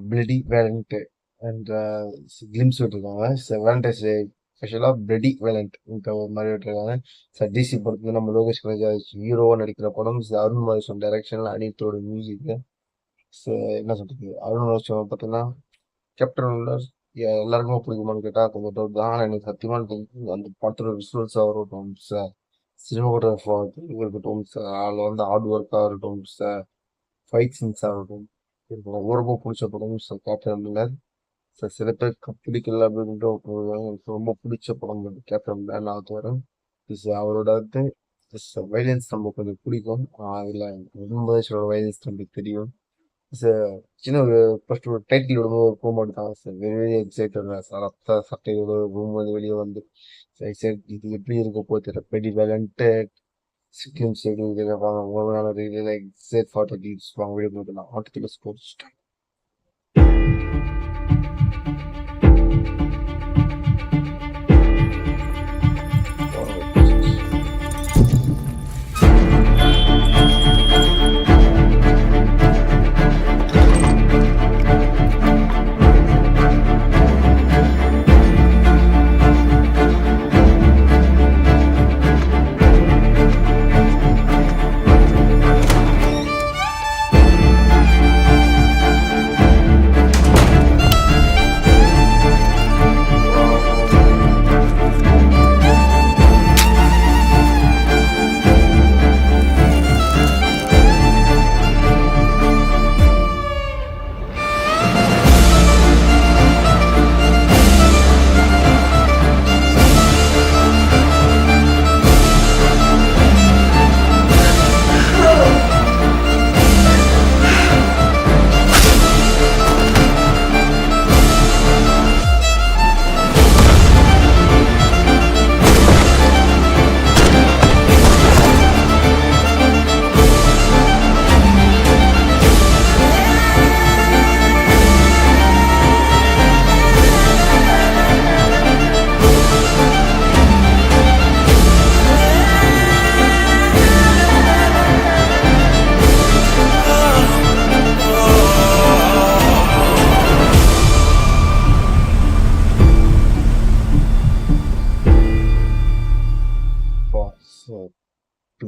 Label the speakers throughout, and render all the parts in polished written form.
Speaker 1: Bloody வேலண்ட் and glimpse விட்டுருக்காங்க. Valentine's டே ஸ்பெஷலாக bloody வேலண்ட் ஒரு மாதிரி விட்டுருக்காங்க. டிசி படத்துல நம்ம லோகேஷ் கனகராஜ் ஹீரோவாக நடிக்கிற படம். அருண் மாதேஸ்வரன் டைரக்ஷனில் அனிருத்தோட மியூசிக். என்ன சொல்றது, அருண் மாதேஸ்வரன் பார்த்தீங்கன்னா கேப்டன் உள்ளர் எல்லாருக்குமே பிடிக்குமான்னு கேட்டால் கொஞ்சம் டவுட் தான். ஆனால் எனக்கு சத்தியமான அந்த படத்தோட விசுவல்ஸ் ஆகட்டும், சினிமாட்டோகிராஃபர் இருக்கட்டும், அதில் வந்து ஹார்ட் ஒர்க்காக இருக்கட்டும், ஃபைட் சீன்ஸ் ஆகட்டும், எனக்கு ரொம்ப பிடிச்ச படம் கேப்டன் மில்லர். சில பேருக்கு பிடிக்கல அப்படின்ட்டு எனக்கு ரொம்ப பிடிச்ச படம் கேப்டன் மில்லர் நான் வரும். அவரோட வைலன்ஸ் நம்ம கொஞ்சம் பிடிக்கும். அதில் ரொம்ப வைலன்ஸ் நம்மளுக்கு தெரியும். சின்ன ஒரு ஃபர்ஸ்ட் ஒரு டைட்டில் விடும்போது ஒரு ப்ரோமோட் தான் சார். Very excited sir. ரத்த சட்டையோட ரூம் வந்து வெளியே வந்து எக்ஸைட் இது எப்படி இருக்க போகுது பெடி வேலண்ட்டு ஸ்கிம்ஸ் எப்படி கேட்பாங்க. ஒரு நாள் எக்ஸைட் ஃபார்ட்டி டீப்ஸ் வாங்க வீடியோ கொடுக்கலாம் ஆட்டோத்தில் ஸ்கோர்ஸ்.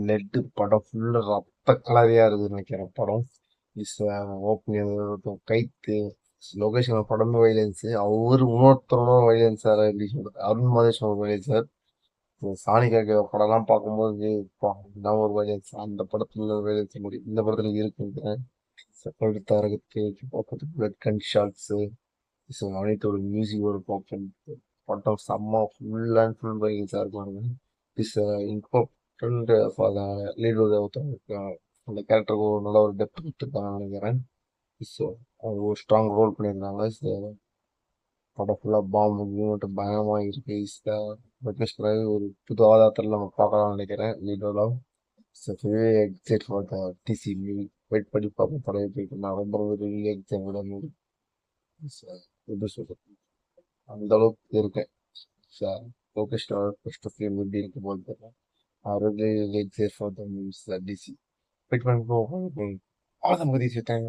Speaker 1: நெட்டு படம் ஃபுல்லு ரத்த கலவையா இருக்குதுன்னு நினைக்கிறேன் படம். ஓப்பனிங் கைத்து லொகேஷன் படமே வைலன்ஸு. அவர் இன்னொருத்தரோட வைலன்ஸ் சார் எப்படி சொல்றது, அருண் மாதேஸ்வரன் வைலன்ஸ் சார். சாணி கேட்கிற படம்லாம் பார்க்கும்போது நான் ஒரு வைலன்ஸ் அந்த படத்துல வைலன்ஸ் முடியும் இந்த படத்துல இருக்குங்க. கழுத்தாரகத்து பிளட் கன் ஷாட்ஸு அனைத்தோட மியூசிக் ஒரு படம் செம்ம ஃபுல் அண்ட் ஃபுல் வைலன்ஸாக இருக்கும். Is important for the lead அந்த கேரக்டருக்கு ஒரு நல்ல ஒரு டெப்த் கொடுத்துருக்காங்கன்னு நினைக்கிறேன். ஸோ அவங்க ஒரு ஸ்ட்ராங் ரோல் பண்ணியிருந்தாங்க. படம் ஃபுல்லாக பாம்பு மட்டும் பயங்கரமாக இருக்கு. விட்னஸ் பிறகு ஒரு புது ஆதாரத்தில் நம்ம பார்க்கலாம்னு நினைக்கிறேன் லீடோலாம். Excite for the DC movie. Wait பண்ணி பார்ப்போம். படம் போயிட்டு நான் ரொம்ப ரொம்ப எக்ஸைட் மூவி. எப்படி சொல்றது, அந்த அளவுக்கு இருக்கேன். லோகேஷ் ஃபர்ஸ்ட் ஃபிலிம் எப்படி இருக்கு போல் தெரியல. really excited for the movies that DC. Wait, one go. All the movies you time.